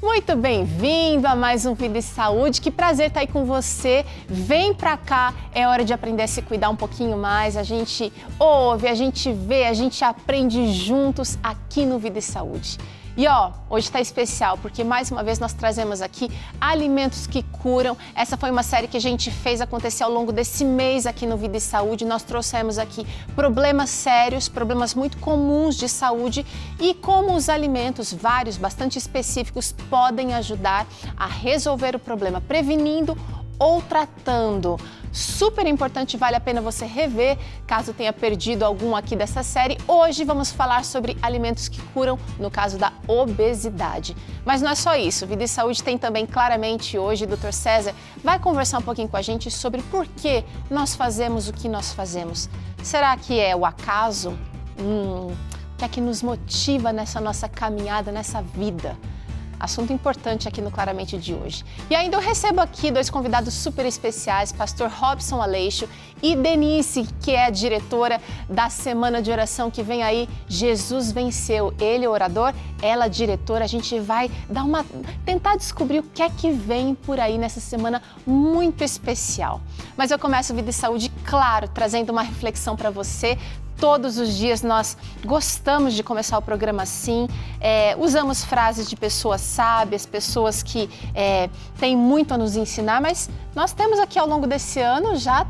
Muito bem-vindo a mais um Vida e Saúde. Que prazer estar aí com você. Vem pra cá, é hora de aprender a se cuidar um pouquinho mais. A gente ouve, a gente vê, a gente aprende juntos aqui no Vida e Saúde. E hoje está especial porque mais uma vez nós trazemos aqui alimentos que curam. Essa foi uma série que a gente fez acontecer ao longo desse mês aqui no Vida e Saúde. Nós trouxemos aqui problemas sérios, problemas muito comuns de saúde e como os alimentos, vários, bastante específicos, podem ajudar a resolver o problema, prevenindo ou tratando. Super importante, vale a pena você rever, caso tenha perdido algum aqui dessa série. Hoje vamos falar sobre alimentos que curam, no caso da obesidade. Mas não é só isso, Vida e Saúde tem também claramente hoje, o Dr. César vai conversar um pouquinho com a gente sobre por que nós fazemos o que nós fazemos. Será que é o acaso? O que é que nos motiva nessa nossa caminhada, nessa vida? Assunto importante aqui no Claramente de hoje. E ainda eu recebo aqui dois convidados super especiais, pastor Robson Aleixo e Denise, que é a diretora da Semana de Oração que vem aí, Jesus Venceu. Ele é orador, ela diretora. A gente vai tentar descobrir o que é que vem por aí nessa semana muito especial. Mas eu começo Vida e Saúde, claro, trazendo uma reflexão para você. Todos os dias nós gostamos de começar o programa assim, usamos frases de pessoas sábias, pessoas que têm muito a nos ensinar, mas nós temos aqui ao longo desse ano já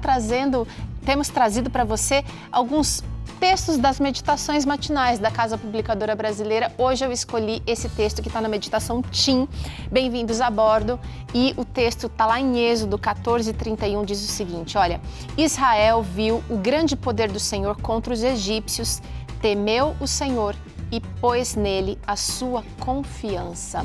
temos trazido para você alguns textos das meditações matinais da Casa Publicadora Brasileira. Hoje eu escolhi esse texto que está na meditação TIM, Bem-vindos a Bordo, e o texto está lá em Êxodo 14:31, diz o seguinte, olha, Israel viu o grande poder do Senhor contra os egípcios, temeu o Senhor e pôs nele a sua confiança.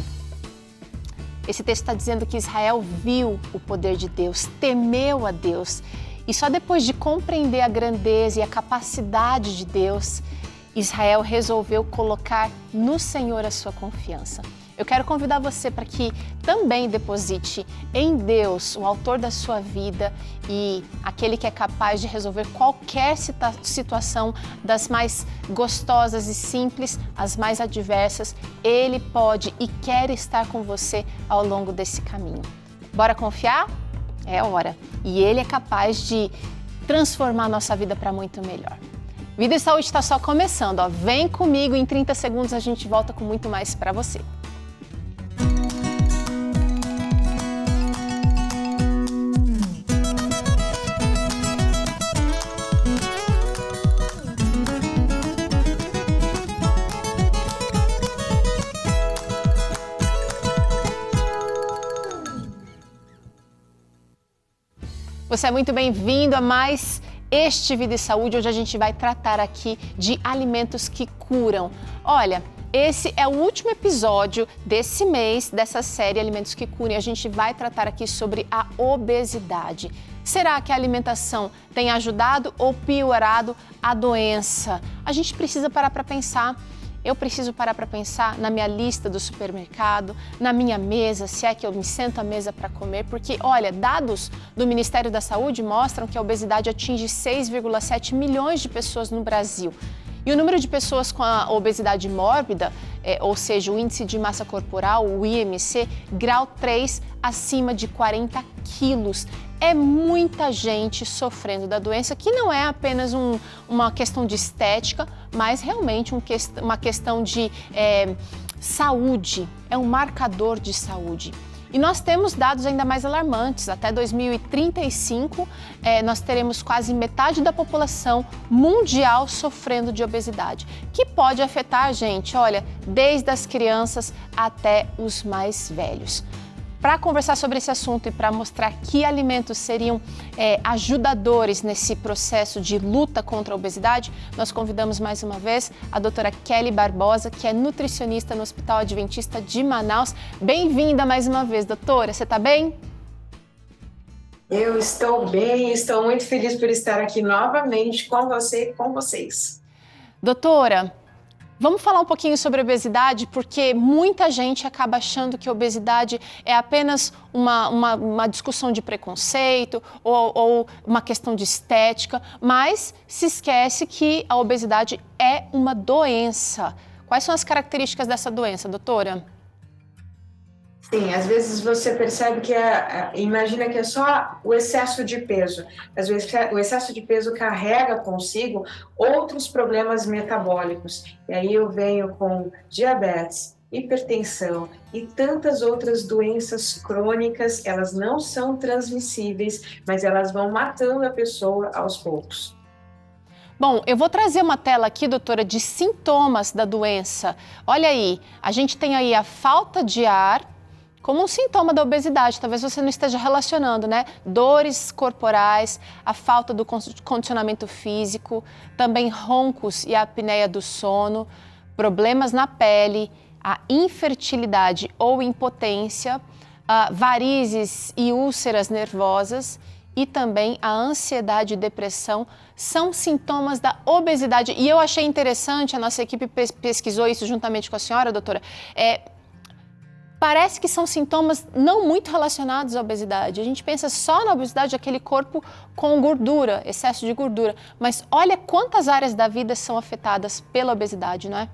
Esse texto está dizendo que Israel viu o poder de Deus, temeu a Deus. E só depois de compreender a grandeza e a capacidade de Deus, Israel resolveu colocar no Senhor a sua confiança. Eu quero convidar você para que também deposite em Deus, o autor da sua vida e aquele que é capaz de resolver qualquer situação, das mais gostosas e simples, as mais adversas. Ele pode e quer estar com você ao longo desse caminho. Bora confiar? É hora. E Ele é capaz de transformar a nossa vida para muito melhor. Vida e Saúde está só começando. Vem comigo, em 30 segundos a gente volta com muito mais para você. Você é muito bem-vindo a mais este Vida e Saúde. Hoje a gente vai tratar aqui de alimentos que curam. Olha, esse é o último episódio desse mês, dessa série Alimentos que Curam. A gente vai tratar aqui sobre a obesidade. Será que a alimentação tem ajudado ou piorado a doença? A gente precisa parar para pensar. Eu preciso parar para pensar na minha lista do supermercado, na minha mesa, se é que eu me sento à mesa para comer, porque, olha, dados do Ministério da Saúde mostram que a obesidade atinge 6,7 milhões de pessoas no Brasil. E o número de pessoas com a obesidade mórbida, ou seja, o índice de massa corporal, o IMC, grau 3, acima de 40 quilos. É muita gente sofrendo da doença, que não é apenas uma questão de estética, mas realmente uma questão de saúde, é um marcador de saúde. E nós temos dados ainda mais alarmantes. Até 2035, nós teremos quase metade da população mundial sofrendo de obesidade, que pode afetar a gente, olha, desde as crianças até os mais velhos. Para conversar sobre esse assunto e para mostrar que alimentos seriam ajudadores nesse processo de luta contra a obesidade, nós convidamos mais uma vez a doutora Kelly Barbosa, que é nutricionista no Hospital Adventista de Manaus. Bem-vinda mais uma vez, doutora. Você está bem? Eu estou bem, estou muito feliz por estar aqui novamente com você e com vocês. Doutora, vamos falar um pouquinho sobre obesidade, porque muita gente acaba achando que a obesidade é apenas uma discussão de preconceito ou uma questão de estética, mas se esquece que a obesidade é uma doença. Quais são as características dessa doença, doutora? Sim, às vezes você percebe que imagina que é só o excesso de peso. Às vezes o excesso de peso carrega consigo outros problemas metabólicos. E aí eu venho com diabetes, hipertensão e tantas outras doenças crônicas. Elas não são transmissíveis, mas elas vão matando a pessoa aos poucos. Bom, eu vou trazer uma tela aqui, doutora, de sintomas da doença. Olha aí, a gente tem aí a falta de ar como um sintoma da obesidade. Talvez você não esteja relacionando, né? Dores corporais, a falta do condicionamento físico, também roncos e a apneia do sono, problemas na pele, a infertilidade ou impotência, varizes e úlceras nervosas e também a ansiedade e depressão são sintomas da obesidade. E eu achei interessante, a nossa equipe pesquisou isso juntamente com a senhora, doutora, parece que são sintomas não muito relacionados à obesidade. A gente pensa só na obesidade, aquele corpo com gordura, excesso de gordura, mas olha quantas áreas da vida são afetadas pela obesidade, não é?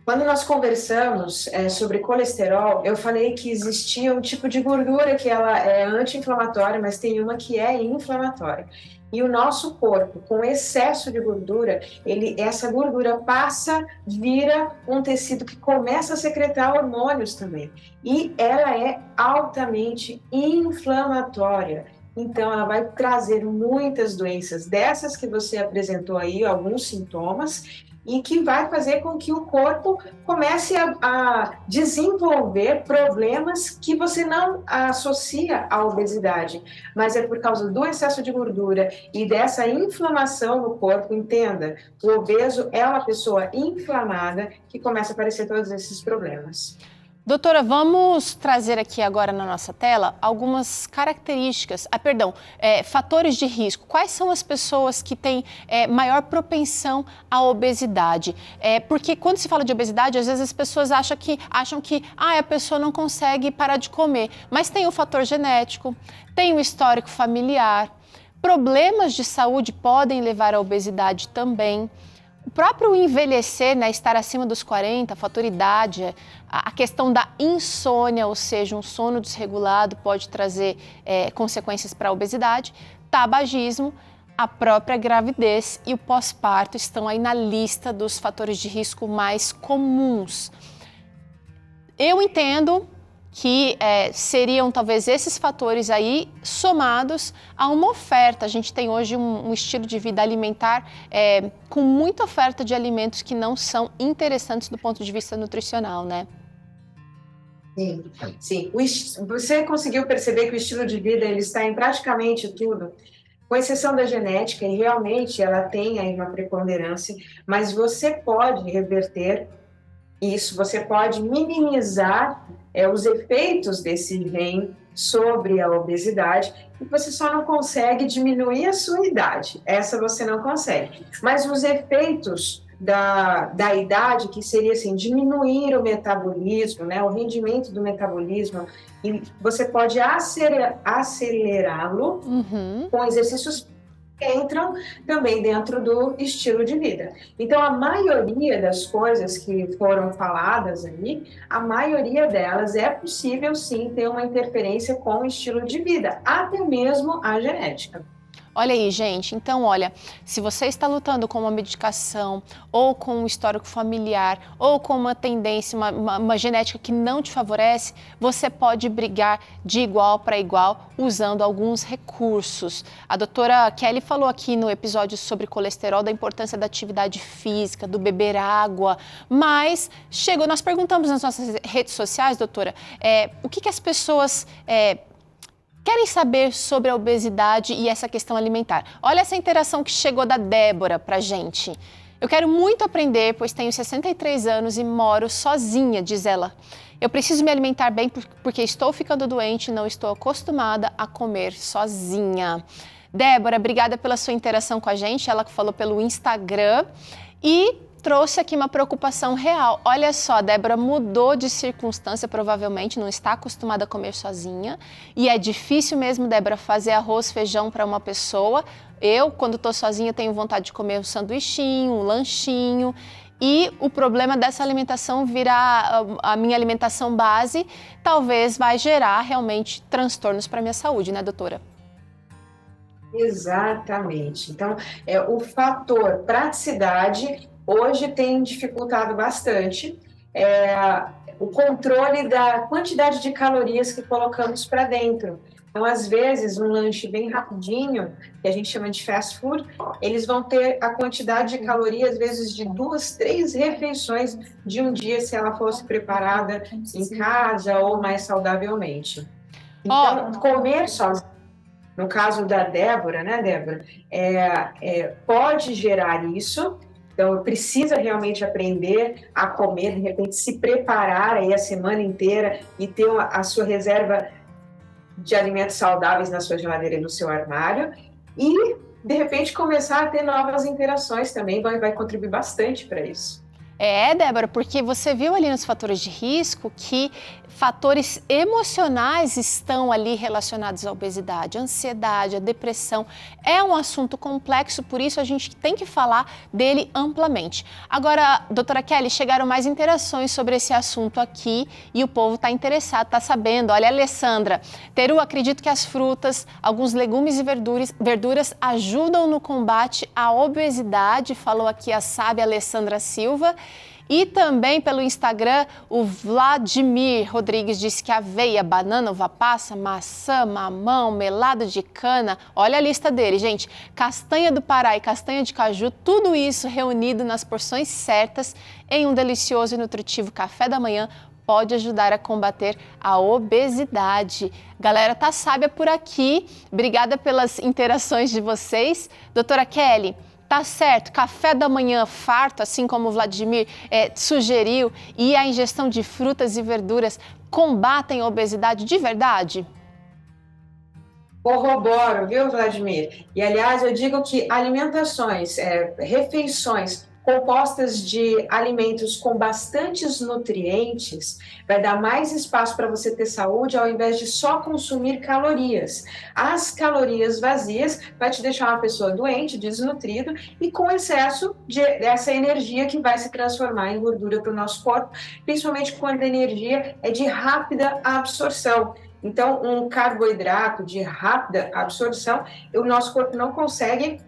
Quando nós conversamos sobre colesterol, eu falei que existia um tipo de gordura que ela é anti-inflamatória, mas tem uma que é inflamatória. E o nosso corpo, com excesso de gordura, essa gordura passa, vira um tecido que começa a secretar hormônios também. E ela é altamente inflamatória. Então, ela vai trazer muitas doenças dessas que você apresentou aí, alguns sintomas, e que vai fazer com que o corpo comece a desenvolver problemas que você não associa à obesidade, mas é por causa do excesso de gordura e dessa inflamação no corpo. Entenda, o obeso é uma pessoa inflamada que começa a aparecer todos esses problemas. Doutora, vamos trazer aqui agora na nossa tela algumas características, fatores de risco. Quais são as pessoas que têm maior propensão à obesidade? Porque quando se fala de obesidade, às vezes as pessoas acham que a pessoa não consegue parar de comer. Mas tem o fator genético, tem o histórico familiar, problemas de saúde podem levar à obesidade também. O próprio envelhecer, né, estar acima dos 40, fator idade, a questão da insônia, ou seja, um sono desregulado pode trazer consequências para a obesidade, tabagismo, a própria gravidez e o pós-parto estão aí na lista dos fatores de risco mais comuns. Eu entendo que seriam talvez esses fatores aí somados a uma oferta. A gente tem hoje um estilo de vida alimentar com muita oferta de alimentos que não são interessantes do ponto de vista nutricional, né? Sim. Você conseguiu perceber que o estilo de vida ele está em praticamente tudo, com exceção da genética, e realmente ela tem aí uma preponderância, mas você pode reverter isso, você pode minimizar os efeitos desse gene sobre a obesidade, e você só não consegue diminuir a sua idade, essa você não consegue. Mas os efeitos da idade, que seria assim, diminuir o metabolismo, né, o rendimento do metabolismo, e você pode acelerá-lo com exercícios que entram também dentro do estilo de vida. Então, a maioria das coisas que foram faladas ali, a maioria delas é possível sim ter uma interferência com o estilo de vida, até mesmo a genética. Olha aí, gente. Então, olha, se você está lutando com uma medicação ou com um histórico familiar ou com uma tendência, uma genética que não te favorece, você pode brigar de igual para igual usando alguns recursos. A doutora Kelly falou aqui no episódio sobre colesterol da importância da atividade física, do beber água, mas nós perguntamos nas nossas redes sociais, doutora, o que as pessoas querem saber sobre a obesidade e essa questão alimentar. Olha essa interação que chegou da Débora pra gente. Eu quero muito aprender, pois tenho 63 anos e moro sozinha, diz ela. Eu preciso me alimentar bem porque estou ficando doente e não estou acostumada a comer sozinha. Débora, obrigada pela sua interação com a gente. Ela falou pelo Instagram e trouxe aqui uma preocupação real. Olha só, a Débora mudou de circunstância, provavelmente não está acostumada a comer sozinha. E é difícil mesmo, Débora, fazer arroz, feijão para uma pessoa. Eu, quando estou sozinha, tenho vontade de comer um sanduichinho, um lanchinho. e o problema dessa alimentação virar a minha alimentação base, talvez vai gerar realmente transtornos para a minha saúde, né, doutora? Exatamente. Então, o fator praticidade hoje tem dificultado bastante o controle da quantidade de calorias que colocamos para dentro. Então, às vezes, um lanche bem rapidinho, que a gente chama de fast food, eles vão ter a quantidade de calorias, às vezes, de 2, 3 refeições de um dia, se ela fosse preparada em casa ou mais saudavelmente. Então, comer sozinho, no caso da Débora, né, Débora, pode gerar isso. Então, precisa realmente aprender a comer, de repente se preparar aí a semana inteira e ter a sua reserva de alimentos saudáveis na sua geladeira e no seu armário. E, de repente, começar a ter novas interações também vai contribuir bastante para isso. Débora, porque você viu ali nos fatores de risco que fatores emocionais estão ali relacionados à obesidade, a ansiedade, a depressão. É um assunto complexo, por isso a gente tem que falar dele amplamente. Agora, doutora Kelly, chegaram mais interações sobre esse assunto aqui e o povo está interessado, está sabendo. Olha, Alessandra, Teru, acredito que as frutas, alguns legumes e verduras ajudam no combate à obesidade, falou aqui a sábia Alessandra Silva. E também pelo Instagram, o Vladimir Rodrigues disse que aveia, banana, uva passa, maçã, mamão, melado de cana, olha a lista dele, gente, castanha do Pará e castanha de caju, tudo isso reunido nas porções certas em um delicioso e nutritivo café da manhã pode ajudar a combater a obesidade. Galera, tá sábia por aqui, obrigada pelas interações de vocês. Doutora Kelly, tá certo, café da manhã farto, assim como o Vladimir sugeriu, e a ingestão de frutas e verduras combatem a obesidade de verdade? Corroboro, viu, Vladimir? E, aliás, eu digo que alimentações, refeições compostas de alimentos com bastantes nutrientes, vai dar mais espaço para você ter saúde ao invés de só consumir calorias. As calorias vazias vai te deixar uma pessoa doente, desnutrido e com excesso dessa energia que vai se transformar em gordura para o nosso corpo, principalmente quando a energia é de rápida absorção. Então, um carboidrato de rápida absorção, o nosso corpo não consegue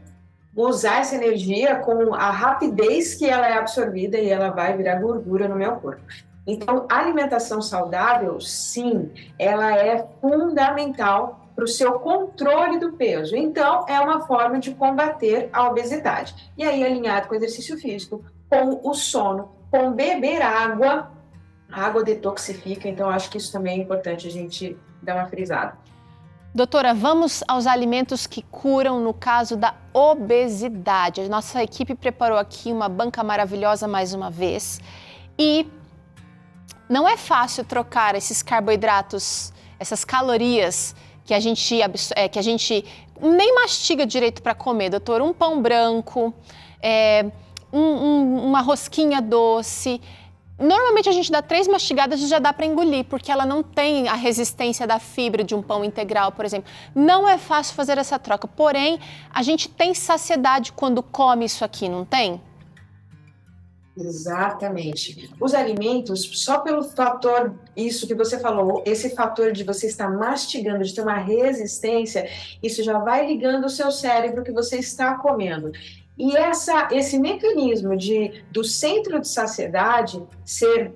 usar essa energia com a rapidez que ela é absorvida e ela vai virar gordura no meu corpo. Então, a alimentação saudável, sim, ela é fundamental para o seu controle do peso. Então, é uma forma de combater a obesidade. E aí, alinhado com o exercício físico, com o sono, com beber água, a água detoxifica, então acho que isso também é importante a gente dar uma frisada. Doutora, vamos aos alimentos que curam no caso da obesidade. A nossa equipe preparou aqui uma banca maravilhosa mais uma vez e não é fácil trocar esses carboidratos, essas calorias que a gente nem mastiga direito para comer, doutora. Um pão branco, uma rosquinha doce. Normalmente a gente dá 3 mastigadas e já dá para engolir, porque ela não tem a resistência da fibra de um pão integral, por exemplo. Não é fácil fazer essa troca, porém, a gente tem saciedade quando come isso aqui, não tem? Exatamente. Os alimentos, só pelo fator, isso que você falou, esse fator de você estar mastigando, de ter uma resistência, isso já vai ligando o seu cérebro que você está comendo. E esse mecanismo do centro de saciedade ser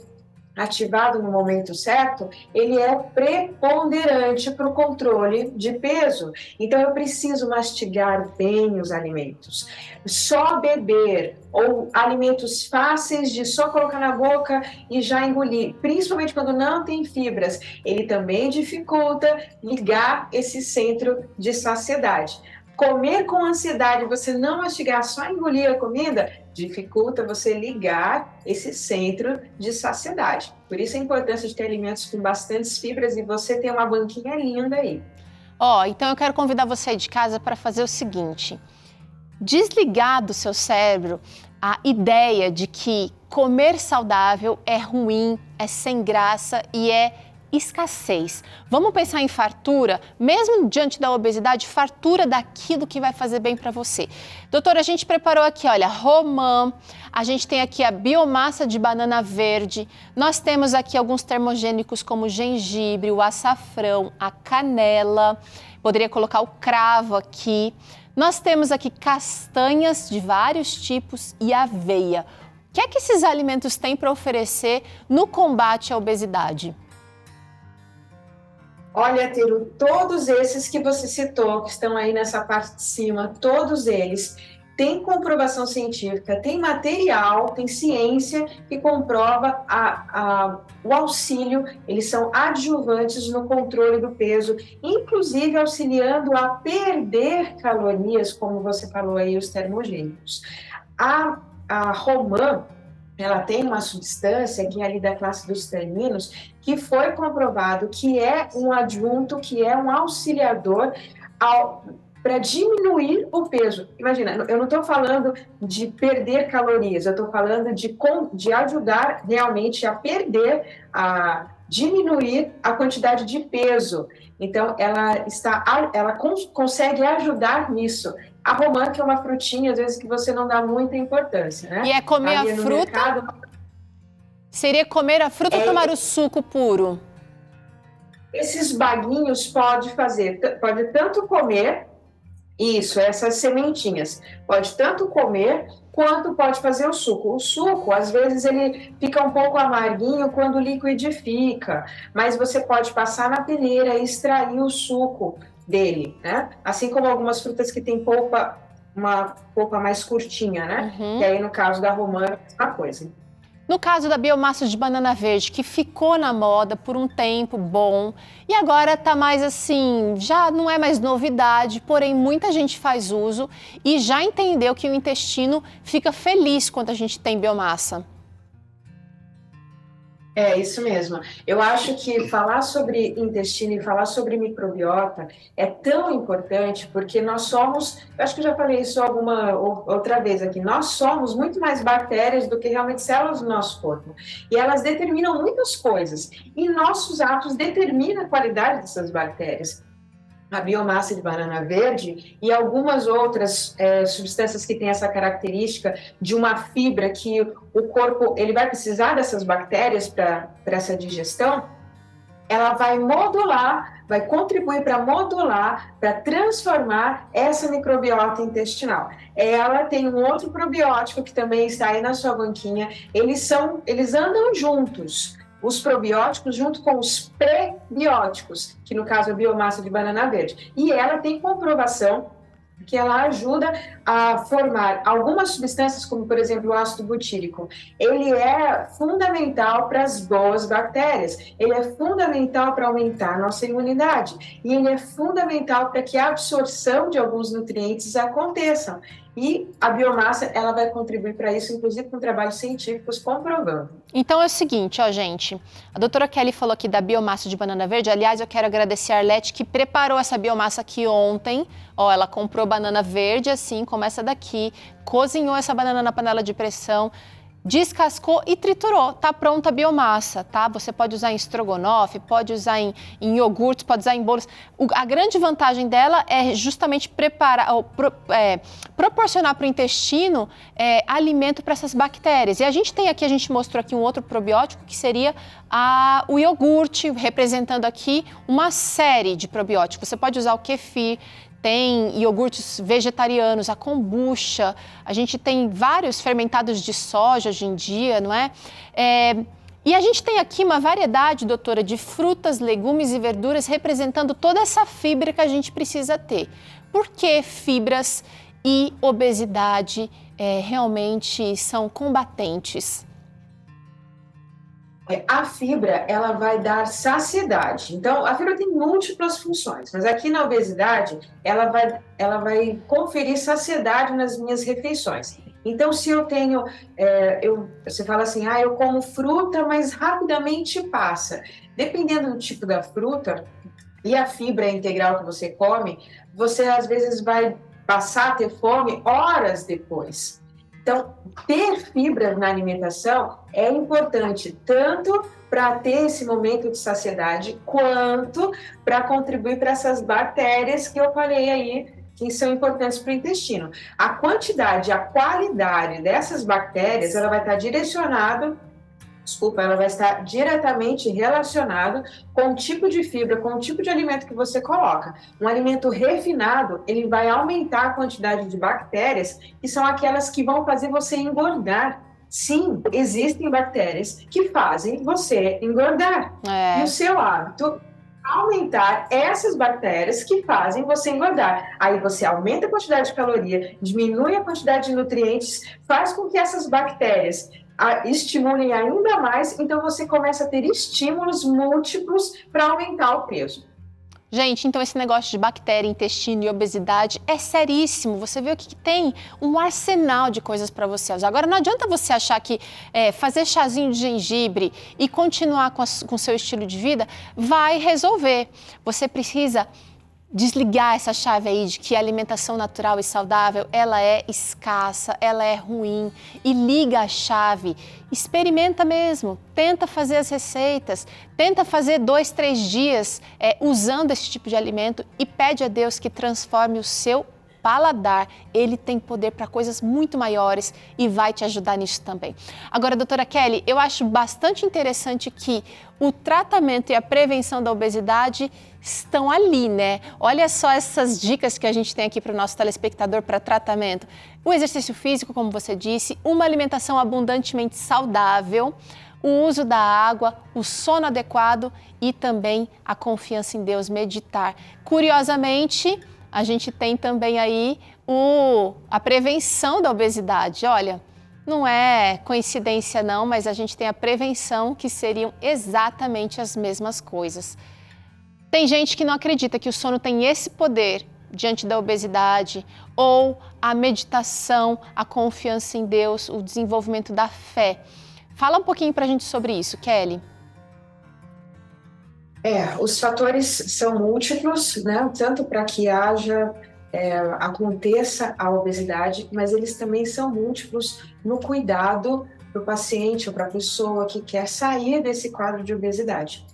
ativado no momento certo, ele é preponderante para o controle de peso. Então, eu preciso mastigar bem os alimentos. Só beber ou alimentos fáceis de só colocar na boca e já engolir, principalmente quando não tem fibras, ele também dificulta ligar esse centro de saciedade. Comer com ansiedade, você não mastigar, só engolir a comida, dificulta você ligar esse centro de saciedade. Por isso a importância de ter alimentos com bastantes fibras e você ter uma banquinha linda aí. Então eu quero convidar você aí de casa para fazer o seguinte: desligar do seu cérebro a ideia de que comer saudável é ruim, é sem graça e é escassez. Vamos pensar em fartura, mesmo diante da obesidade, fartura daquilo que vai fazer bem para você. Doutora, a gente preparou aqui, olha, romã, a gente tem aqui a biomassa de banana verde, nós temos aqui alguns termogênicos como o gengibre, o açafrão, a canela, poderia colocar o cravo aqui. Nós temos aqui castanhas de vários tipos e aveia. O que é que esses alimentos têm para oferecer no combate à obesidade? Olha, Teru, todos esses que você citou, que estão aí nessa parte de cima, todos eles têm comprovação científica, tem material, tem ciência que comprova o auxílio, eles são adjuvantes no controle do peso, inclusive auxiliando a perder calorias, como você falou aí, os termogênicos. A romã, ela tem uma substância que é ali da classe dos taninos, que foi comprovado que é um adjunto, que é um auxiliador para diminuir o peso. Imagina, eu não estou falando de perder calorias, eu estou falando de ajudar realmente a diminuir a quantidade de peso. Então, ela consegue ajudar nisso. A romã, que é uma frutinha, às vezes, que você não dá muita importância, né? E é comer a fruta? Seria comer a fruta ou tomar o suco puro? Esses baguinhos pode tanto comer, essas sementinhas, pode tanto comer quanto pode fazer o suco. O suco, às vezes, ele fica um pouco amarguinho quando liquidifica, mas você pode passar na peneira e extrair o suco dele, né? Assim como algumas frutas que tem uma polpa mais curtinha, né? E aí, no caso da romã, é a mesma coisa. No caso da biomassa de banana verde, que ficou na moda por um tempo bom e agora está mais assim, já não é mais novidade, porém muita gente faz uso e já entendeu que o intestino fica feliz quando a gente tem biomassa. É isso mesmo. Eu acho que falar sobre intestino e falar sobre microbiota é tão importante porque nós somos, eu acho que eu já falei isso alguma outra vez aqui, nós somos muito mais bactérias do que realmente células do nosso corpo. E elas determinam muitas coisas. E nossos atos determinam a qualidade dessas bactérias. A biomassa de banana verde e algumas outras substâncias que têm essa característica de uma fibra que o corpo ele vai precisar dessas bactérias para essa digestão, ela vai modular, vai contribuir para modular, para transformar essa microbiota intestinal. Ela tem um outro probiótico que também está aí na sua banquinha, eles andam juntos. Os probióticos junto com os prebióticos, que no caso é a biomassa de banana verde. E ela tem comprovação que ela ajuda a formar algumas substâncias, como por exemplo o ácido butírico. Ele é fundamental para as boas bactérias, ele é fundamental para aumentar a nossa imunidade e ele é fundamental para que a absorção de alguns nutrientes aconteça. E a biomassa, ela vai contribuir para isso, inclusive com trabalhos científicos comprovando. Então é o seguinte, ó, gente. A doutora Kelly falou aqui da biomassa de banana verde. Aliás, eu quero agradecer a Arlete que preparou essa biomassa aqui ontem. Ó, ela comprou banana verde, assim como essa daqui. Cozinhou essa banana na panela de pressão. Descascou e triturou, tá pronta a biomassa, tá? Você pode usar em estrogonofe, pode usar em iogurtes, pode usar em bolos. A grande vantagem dela é justamente proporcionar para o intestino alimento para essas bactérias. E a gente mostrou aqui um outro probiótico que seria o iogurte, representando aqui uma série de probióticos. Você pode usar o kefir, tem iogurtes vegetarianos, a kombucha, a gente tem vários fermentados de soja hoje em dia, não é? E a gente tem aqui uma variedade, doutora, de frutas, legumes e verduras representando toda essa fibra que a gente precisa ter. Por que fibras e obesidade realmente são combatentes? A fibra, ela vai dar saciedade. Então, a fibra tem múltiplas funções, mas aqui na obesidade, ela vai conferir saciedade nas minhas refeições. Então, se eu tenho, você fala assim, eu como fruta, mas rapidamente passa. Dependendo do tipo da fruta e a fibra integral que você come, você às vezes vai passar a ter fome horas depois. Então, ter fibra na alimentação é importante tanto para ter esse momento de saciedade, quanto para contribuir para essas bactérias que eu falei aí, que são importantes para o intestino. A quantidade, a qualidade dessas bactérias, ela vai estar diretamente relacionado com o tipo de fibra, com o tipo de alimento que você coloca. Um alimento refinado, ele vai aumentar a quantidade de bactérias, que são aquelas que vão fazer você engordar. Sim, existem bactérias que fazem você engordar. E o seu hábito aumentar essas bactérias que fazem você engordar. Aí você aumenta a quantidade de caloria, diminui a quantidade de nutrientes, faz com que essas bactérias estimulem ainda mais, então você começa a ter estímulos múltiplos para aumentar o peso. Gente, então esse negócio de bactéria, intestino e obesidade é seríssimo. Você vê o que tem um arsenal de coisas para você usar. Agora, não adianta você achar que fazer chazinho de gengibre e continuar com o seu estilo de vida vai resolver. Você precisa desligar essa chave aí de que a alimentação natural e saudável, ela é escassa, ela é ruim, e liga a chave, experimenta mesmo, tenta fazer as receitas, tenta fazer 2, 3 dias usando esse tipo de alimento e pede a Deus que transforme o seu paladar. Ele tem poder para coisas muito maiores e vai te ajudar nisso também. Agora, doutora Kelly, eu acho bastante interessante que o tratamento e a prevenção da obesidade estão ali, né? Olha só essas dicas que a gente tem aqui para o nosso telespectador para tratamento. O exercício físico, como você disse, uma alimentação abundantemente saudável, o uso da água, o sono adequado e também a confiança em Deus, meditar. Curiosamente, a gente tem também aí a prevenção da obesidade. Olha, não é coincidência não, mas a gente tem a prevenção, que seriam exatamente as mesmas coisas. Tem gente que não acredita que o sono tem esse poder diante da obesidade, ou a meditação, a confiança em Deus, o desenvolvimento da fé. Fala um pouquinho pra gente sobre isso, Kelly. Os fatores são múltiplos, né? Tanto para que aconteça a obesidade, mas eles também são múltiplos no cuidado para o paciente ou para a pessoa que quer sair desse quadro de obesidade.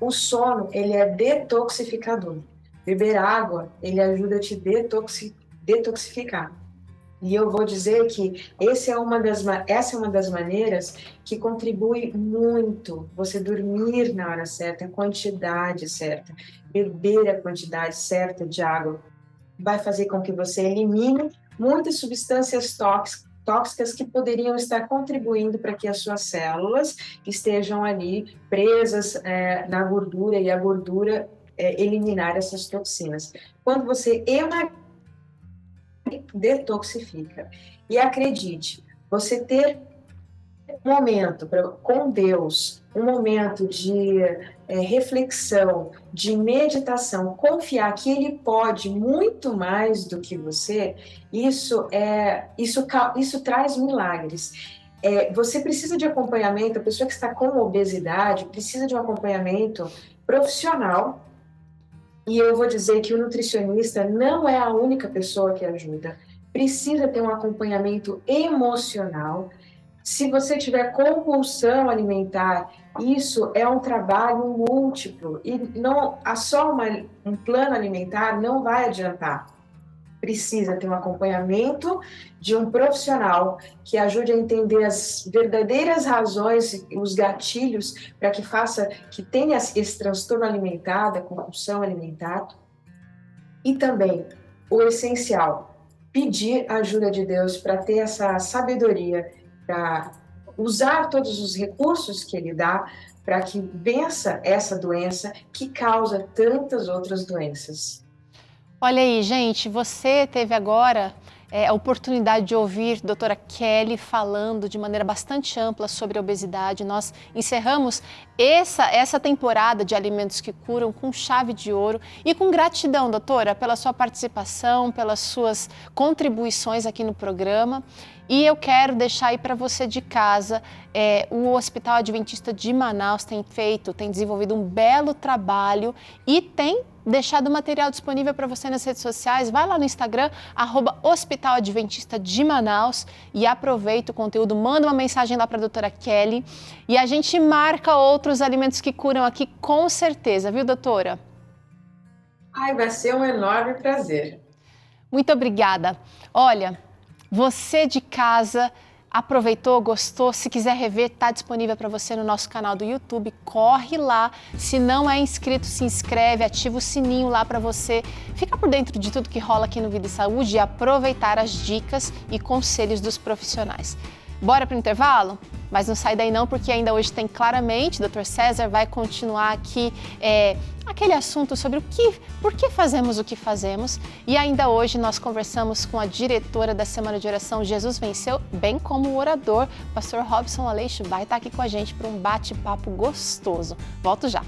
O sono, ele é detoxificador. Beber água, ele ajuda a te detoxificar. E eu vou dizer que essa é uma das maneiras que contribui muito você dormir na hora certa, a quantidade certa, beber a quantidade certa de água. Vai fazer com que você elimine muitas substâncias tóxicas que poderiam estar contribuindo para que as suas células estejam ali presas na gordura e a gordura eliminar essas toxinas. Quando você detoxifica. E acredite, você ter um momento com Deus, um momento de reflexão, de meditação, confiar que Ele pode muito mais do que você, isso traz milagres. Você precisa de acompanhamento, a pessoa que está com obesidade precisa de um acompanhamento profissional. E eu vou dizer que o nutricionista não é a única pessoa que ajuda. Precisa ter um acompanhamento emocional. Se você tiver compulsão alimentar, isso é um trabalho múltiplo. E só um plano alimentar não vai adiantar. Precisa ter um acompanhamento de um profissional que ajude a entender as verdadeiras razões, os gatilhos, para que tenha esse transtorno alimentar, da compulsão alimentar. E também, o essencial, pedir a ajuda de Deus para ter essa sabedoria, para usar todos os recursos que Ele dá para que vença essa doença que causa tantas outras doenças. Olha aí, gente, você teve agora a oportunidade de ouvir a doutora Kelly falando de maneira bastante ampla sobre a obesidade. Nós encerramos essa temporada de Alimentos que Curam com chave de ouro e com gratidão, doutora, pela sua participação, pelas suas contribuições aqui no programa. E eu quero deixar aí para você de casa, o Hospital Adventista de Manaus tem desenvolvido um belo trabalho e tem deixado material disponível para você nas redes sociais. Vai lá no Instagram, @Hospital Adventista de Manaus, e aproveita o conteúdo, manda uma mensagem lá para a doutora Kelly e a gente marca outros alimentos que curam aqui com certeza, viu, doutora? Ai, vai ser um enorme prazer. Muito obrigada. Olha, você de casa aproveitou, gostou? Se quiser rever, está disponível para você no nosso canal do YouTube. Corre lá. Se não é inscrito, se inscreve, ativa o sininho lá para você ficar por dentro de tudo que rola aqui no Vida e Saúde e aproveitar as dicas e conselhos dos profissionais. Bora para o intervalo? Mas não sai daí não, porque ainda hoje tem Claramente, Dr. César vai continuar aqui aquele assunto sobre por que fazemos o que fazemos. E ainda hoje nós conversamos com a diretora da Semana de Oração Jesus Venceu, bem como o orador, pastor Robson Aleixo, vai estar aqui com a gente para um bate-papo gostoso. Volto já!